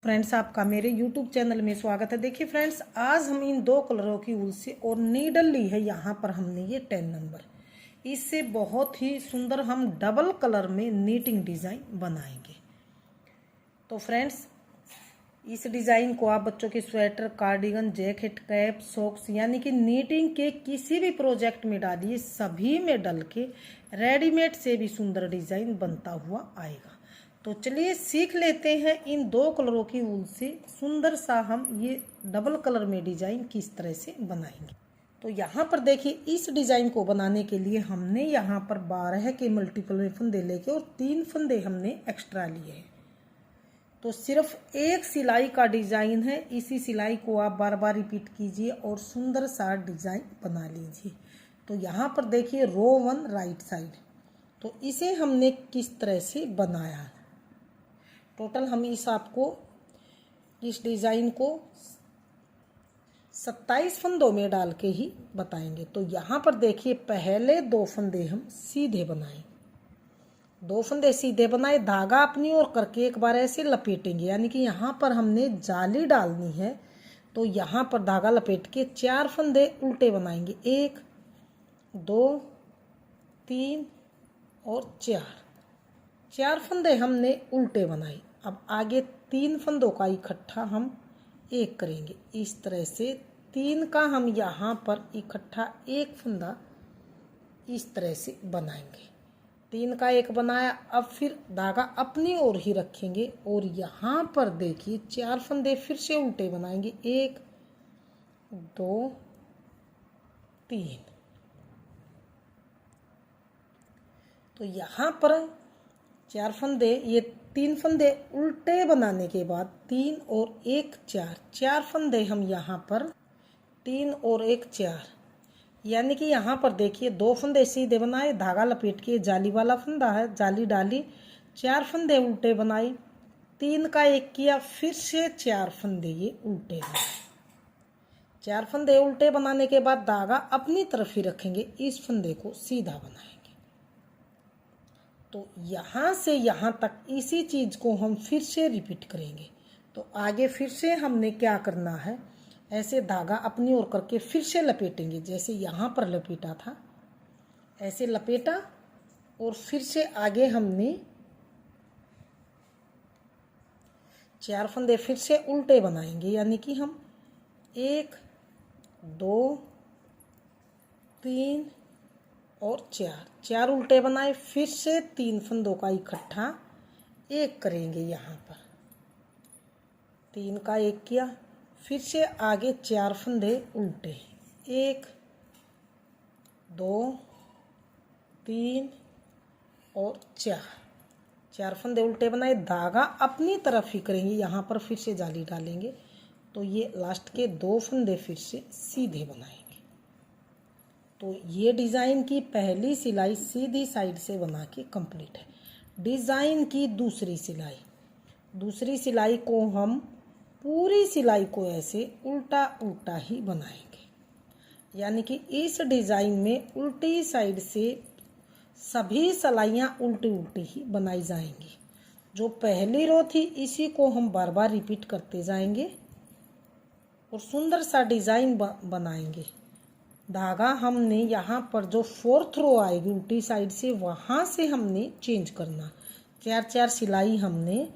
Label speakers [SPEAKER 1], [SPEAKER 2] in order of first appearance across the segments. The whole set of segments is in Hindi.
[SPEAKER 1] फ्रेंड्स, आपका मेरे YouTube चैनल में स्वागत है। देखिए फ्रेंड्स, आज हम इन दो कलरों की ऊल से और नीडल ली है यहाँ पर हमने ये 10 नंबर। इससे बहुत ही सुंदर हम डबल कलर में नीटिंग डिज़ाइन बनाएंगे। तो फ्रेंड्स, इस डिज़ाइन को आप बच्चों के sweater, cardigan, jacket, cap, socks यानी कि नीटिंग के किसी भी प्रोजेक्ट में डालिए, सभी में डल के रेडीमेड से भी सुंदर डिज़ाइन बनता हुआ आएगा। तो चलिए सीख लेते हैं इन दो कलरों की ऊल से सुंदर सा हम ये डबल कलर में डिज़ाइन किस तरह से बनाएंगे। तो यहाँ पर देखिए, इस डिज़ाइन को बनाने के लिए हमने यहाँ पर 12 के मल्टीपल में फंदे लेके और 3 फंदे हमने एक्स्ट्रा लिए हैं। तो सिर्फ एक सिलाई का डिज़ाइन है, इसी सिलाई को आप बार बार रिपीट कीजिए और सुंदर सा डिज़ाइन बना लीजिए। तो यहाँ पर देखिए रो 1 राइट साइड, तो इसे हमने किस तरह से बनाया। टोटल हम इस डिज़ाइन को 27 फंदों में डाल के ही बताएंगे। तो यहाँ पर देखिए, पहले 2 फंदे हम सीधे बनाए, 2 फंदे सीधे बनाए, धागा अपनी ओर करके एक बार ऐसे लपेटेंगे, यानी कि यहाँ पर हमने जाली डालनी है। तो यहाँ पर धागा लपेट के 4 फंदे उल्टे बनाएंगे, 1 2 3 और 4 फंदे हमने उल्टे बनाए। अब आगे 3 फंदों का इकट्ठा हम एक करेंगे, इस तरह से 3 का हम यहाँ पर इकट्ठा एक फंदा इस तरह से बनाएंगे। 3 का एक बनाया, अब फिर धागा अपनी ओर ही रखेंगे और यहाँ पर देखिए 4 फंदे फिर से उल्टे बनाएंगे, 1 2 3। तो यहाँ पर 4 फंदे, ये 3 फंदे उल्टे बनाने के बाद 3 और 1 4 फंदे हम यहाँ पर 3 और 1 4, यानी कि यहाँ पर देखिए 2 फंदे सीधे बनाए, धागा लपेट के जाली वाला फंदा है, जाली डाली, 4 फंदे उल्टे बनाए, 3 का एक किया, फिर से 4 फंदे ये उल्टे बनाए। 4 फंदे उल्टे बनाने के बाद धागा अपनी तरफ ही रखेंगे, इस फंदे को सीधा बनाएंगे। तो यहाँ से यहाँ तक इसी चीज़ को हम फिर से रिपीट करेंगे। तो आगे फिर से हमने क्या करना है, ऐसे धागा अपनी ओर करके फिर से लपेटेंगे, जैसे यहाँ पर लपेटा था ऐसे लपेटा और फिर से आगे हमने 4 फंदे फिर से उल्टे बनाएंगे, यानी कि हम 1 2 3 और 4 उल्टे बनाए, फिर से 3 फंदों का इकट्ठा एक करेंगे, यहाँ पर 3 का एक किया, फिर से आगे 4 फंदे उल्टे, 1 2 3 और 4 फंदे उल्टे बनाए, धागा अपनी तरफ ही करेंगे, यहाँ पर फिर से जाली डालेंगे। तो ये लास्ट के 2 फंदे फिर से सीधे बनाएंगे। तो ये डिज़ाइन की पहली सिलाई सीधी साइड से बना के कंप्लीट है। डिज़ाइन की दूसरी सिलाई को हम पूरी सिलाई को ऐसे उल्टा उल्टा ही बनाएंगे, यानी कि इस डिज़ाइन में उल्टी साइड से सभी सिलाइयाँ उल्टी उल्टी ही बनाई जाएंगी। जो पहली रो थी इसी को हम बार बार रिपीट करते जाएंगे और सुंदर सा डिज़ाइन बनाएंगे। धागा हमने यहाँ पर जो 4th रो आएगी उल्टी साइड से, वहाँ से हमने चेंज करना। 4 सिलाई हमने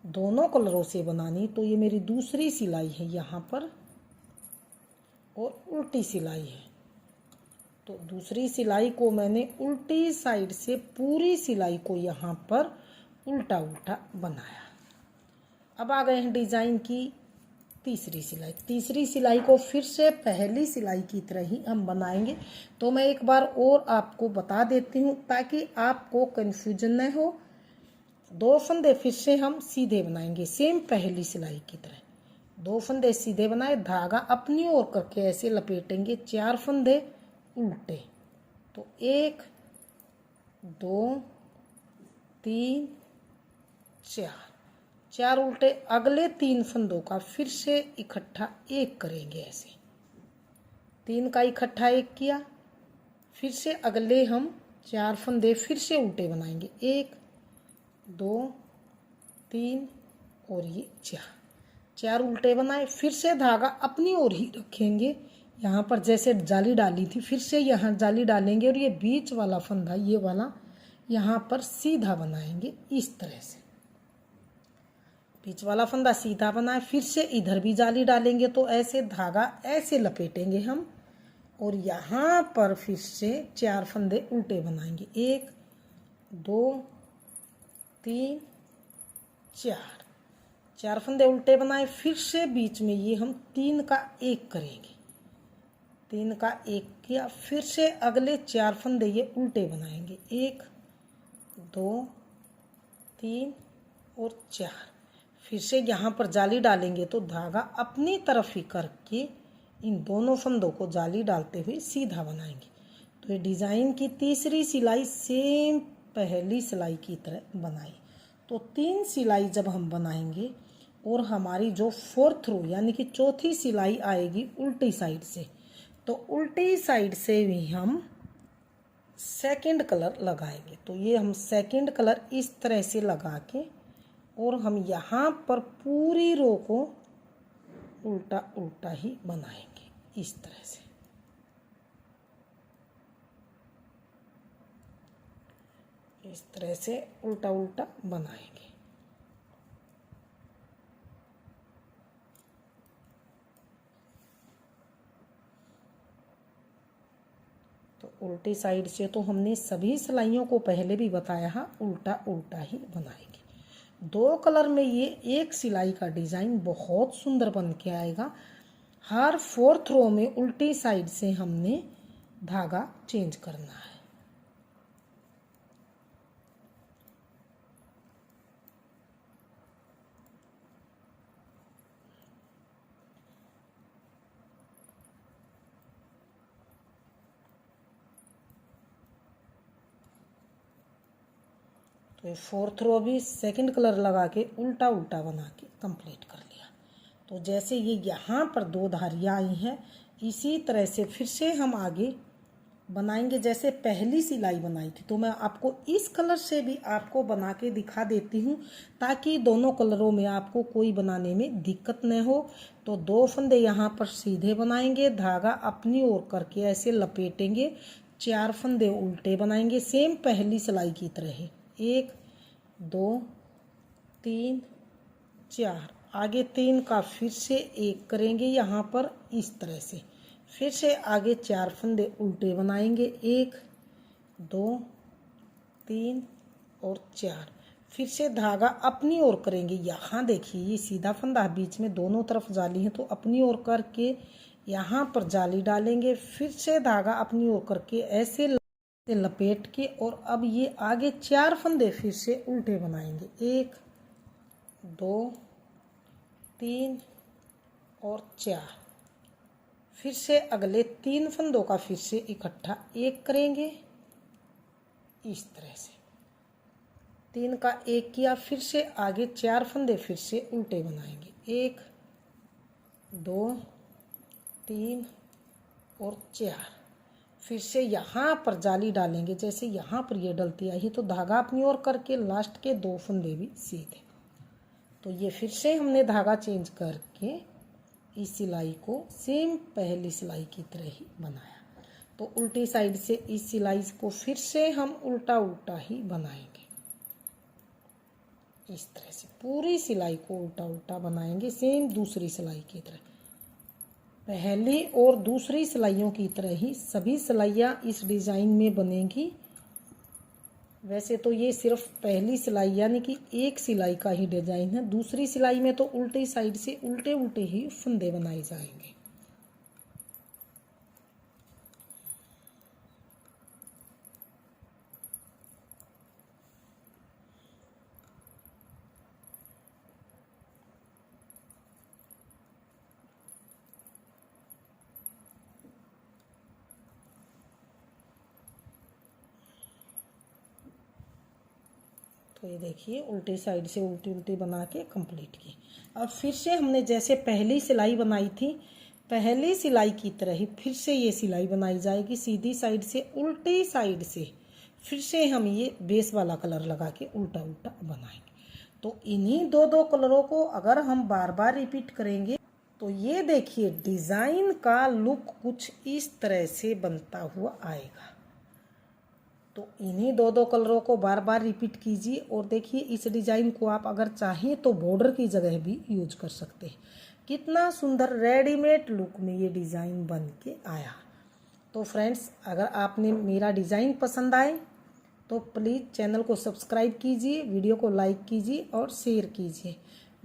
[SPEAKER 1] दोनों कलरों से बनानी। तो ये मेरी दूसरी सिलाई है यहाँ पर और उल्टी सिलाई है। तो दूसरी सिलाई को मैंने उल्टी साइड से पूरी सिलाई को यहाँ पर उल्टा उल्टा बनाया। अब आ गए हैं डिज़ाइन की तीसरी सिलाई को फिर से पहली सिलाई की तरह ही हम बनाएंगे। तो मैं एक बार और आपको बता देती हूँ ताकि आपको कन्फ्यूजन न हो। 2 फंदे फिर से हम सीधे बनाएंगे, सेम पहली सिलाई की तरह। 2 फंदे सीधे बनाए, धागा अपनी ओर करके ऐसे लपेटेंगे, 4 फंदे उल्टे। तो 1 2 3 4 उल्टे, अगले 3 फंदों का फिर से इकट्ठा एक करेंगे, ऐसे 3 का इकट्ठा एक किया, फिर से अगले हम 4 फंदे फिर से उल्टे बनाएंगे, 1 2 3 और ये चार उल्टे बनाए। फिर से धागा अपनी ओर ही रखेंगे, यहाँ पर जैसे जाली डाली थी फिर से यहाँ जाली डालेंगे और ये बीच वाला फंदा ये वाला यहाँ पर सीधा बनाएंगे इस तरह से। बीच वाला फंदा सीधा बनाए, फिर से इधर भी जाली डालेंगे तो ऐसे धागा ऐसे लपेटेंगे हम और यहाँ पर फिर से 4 फंदे उल्टे बनाएंगे। 1 2 3 4 फंदे उल्टे बनाए। फिर से बीच में ये हम 3 का 1 करेंगे, 3 का 1 किया। फिर से अगले 4 फंदे ये उल्टे बनाएंगे, 1 2 3 और 4। फिर से यहाँ पर जाली डालेंगे तो धागा अपनी तरफ ही करके इन दोनों फंदों को जाली डालते हुए सीधा बनाएंगे। तो ये डिज़ाइन की तीसरी सिलाई सेम पहली सिलाई की तरह बनाई। तो 3 सिलाई जब हम बनाएंगे और हमारी जो 4th रो यानी कि चौथी सिलाई आएगी उल्टी साइड से, तो उल्टी साइड से भी हम सेकंड कलर लगाएंगे। तो ये हम सेकंड कलर इस तरह से लगा के और हम यहाँ पर पूरी रो को उल्टा उल्टा ही बनाएंगे इस तरह से। इस तरह से उल्टा उल्टा बनाएंगे। तो उल्टी साइड से तो हमने सभी सिलाइयों को पहले भी बताया है, उल्टा उल्टा ही बनाएंगे। 2 कलर में ये एक सिलाई का डिज़ाइन बहुत सुंदर बन के आएगा। हर 4th रो में उल्टी साइड से हमने धागा चेंज करना है। तो ये 4th रो भी सेकंड कलर लगा के उल्टा उल्टा बना के कंप्लीट कर लिया। तो जैसे ये यहाँ पर 2 धारियाँ आई हैं इसी तरह से फिर से हम आगे बनाएंगे जैसे पहली सिलाई बनाई थी। तो मैं आपको इस कलर से भी आपको बना के दिखा देती हूँ ताकि दोनों कलरों में आपको कोई बनाने में दिक्कत न हो। तो 2 फंदे यहाँ पर सीधे बनाएंगे, धागा अपनी ओर करके ऐसे लपेटेंगे, 4 फंदे उल्टे बनाएंगे सेम पहली सिलाई की तरह। 1 2 3 4 आगे 3 का फिर से 1 करेंगे यहाँ पर इस तरह से। फिर से आगे 4 फंदे उल्टे बनाएंगे, 1 2 3 और 4। फिर से धागा अपनी ओर करेंगे। यहाँ देखिए ये सीधा फंदा बीच में दोनों तरफ जाली है तो अपनी ओर करके यहाँ पर जाली डालेंगे। फिर से धागा अपनी ओर करके ऐसे लपेट के और अब ये आगे 4 फंदे फिर से उल्टे बनाएंगे, 1 2 3 और 4। फिर से अगले 3 फंदों का फिर से इकट्ठा 1 करेंगे इस तरह से। 3 का 1 किया, फिर से आगे 4 फंदे फिर से उल्टे बनाएंगे, 1 2 3 और 4। फिर से यहाँ पर जाली डालेंगे जैसे यहाँ पर ये डलती आई है तो धागा अपनी ओर करके लास्ट के 2 फंदे भी सीधे। तो ये फिर से हमने धागा चेंज करके इस सिलाई को सेम पहली सिलाई की तरह ही बनाया। तो उल्टी साइड से इस सिलाई को फिर से हम उल्टा उल्टा ही बनाएंगे इस तरह से। पूरी सिलाई को उल्टा उल्टा बनाएंगे सेम दूसरी सिलाई की तरह। पहली और दूसरी सिलाइयों की तरह ही सभी सिलाइयाँ इस डिज़ाइन में बनेंगी। वैसे तो ये सिर्फ पहली सिलाई यानी कि एक सिलाई का ही डिज़ाइन है, दूसरी सिलाई में तो उल्टी साइड से उल्टे उल्टे ही फंदे बनाए जाएंगे। तो ये देखिए उल्टी साइड से उल्टी उल्टी बना के कंप्लीट की। अब फिर से हमने जैसे पहली सिलाई बनाई थी पहली सिलाई की तरह ही फिर से ये सिलाई बनाई जाएगी सीधी साइड से उल्टी साइड से। फिर से हम ये बेस वाला कलर लगा के उल्टा उल्टा बनाएंगे। तो इन्हीं दो दो कलरों को अगर हम बार बार रिपीट करेंगे तो ये देखिए डिज़ाइन का लुक कुछ इस तरह से बनता हुआ आएगा। तो इन्हीं दो दो कलरों को बार बार रिपीट कीजिए और देखिए इस डिज़ाइन को आप अगर चाहें तो बॉर्डर की जगह भी यूज कर सकते हैं। कितना सुंदर रेडीमेड लुक में ये डिज़ाइन बन के आया। तो फ्रेंड्स, अगर आपने मेरा डिज़ाइन पसंद आए तो प्लीज़ चैनल को सब्सक्राइब कीजिए, वीडियो को लाइक कीजिए और शेयर कीजिए।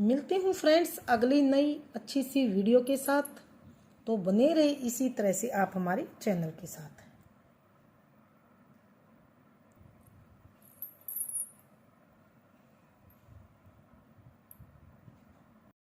[SPEAKER 1] मिलती हूँ फ्रेंड्स अगली नई अच्छी सी वीडियो के साथ। तो बने रहे इसी तरह से आप हमारे चैनल के साथ।